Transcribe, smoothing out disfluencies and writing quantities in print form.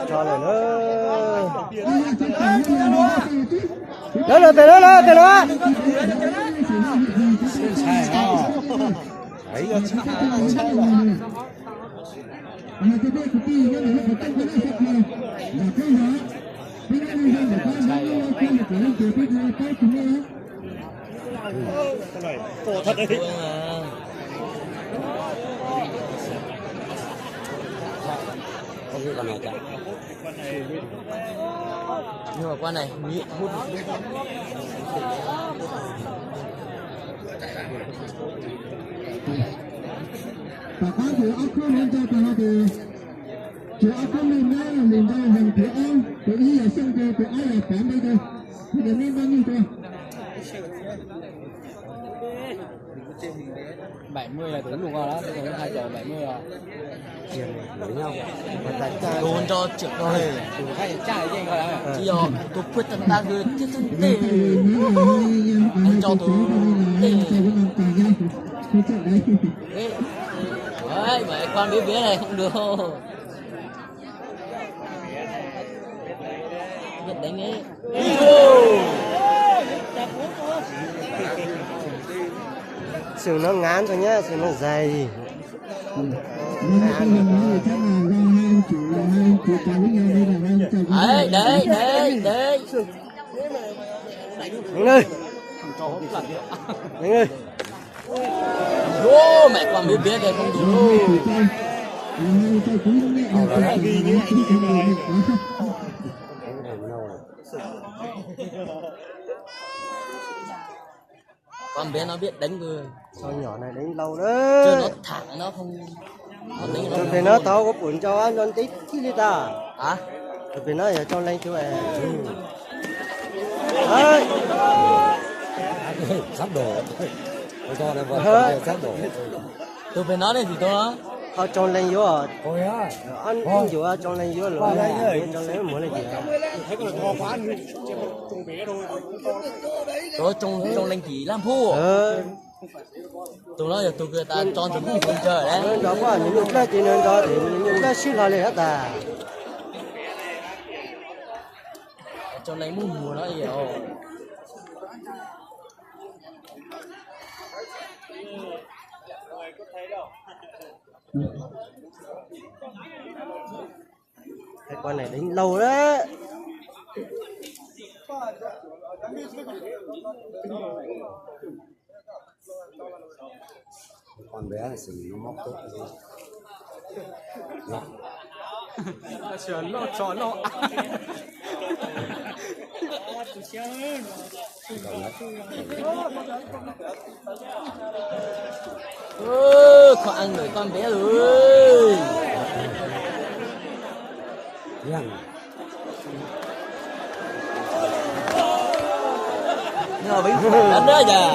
cho này nữa nữa từ đó từ đó đấy tổ thật đấy. Không như con này cả. Nhưng mà con này nhịn hút. Bà có thì ốc không nên cho bà thì chị ốc không nên nói là mình ra hàng của ông của ý là xong rồi của ai là phản đây thôi thì đừng nên bao nhiêu thôi 70 là tính đủ rồi đó, bây giờ 2 giờ 70 rồi. Với nhau. Đồn cho trưởng coi. Đủ hay trai trên coi đó. Chỉ giờ tôi quyết tâm ta cứ thiết thân tê. Anh cho tôi tê. Đấy, mấy con biết này không được. Biết đánh ấy. Sừng nó ngán thôi nhá, sừng nó dày. Đấy, đấy, đấy, đấy. Đánh ơi. Đánh ơi. Ô, mẹ con biết này không đủ. Con bé nó biết đánh người. Sao nhỏ này đánh lâu đấy. Chứ nó thẳng nó không. Tôi phải nó tao có cuốn cho anh non tí đi ta. Hả? Tôi phải nói cho lên chú em. Đấy. Sắp đổ. Tôi cho này vợ sắp đổ. Tôi phải nói đây thì tôi nói. Họ tròn lên vô à? Ôi á. Anh cũng vô à, tròn lên vô rồi. Tròn lên muốn là gì à? Thấy con to quá anh trông bé thôi. Tôi trong lên chỉ làm phu. Tôi nói là tôi người ta cho chúng mình không chơi đấy. Nên đó quá, những lúc đó chỉ nên đó thì những lúc xíu lại hết à. Trong này mùa nó nhiều. Cái con này đánh lâu đấy. Con bé này xử lý nó móc tốt rồi. Tròn nó. Khó ăn người con bé rồi. Nhưng mà bánh đánh đó giờ.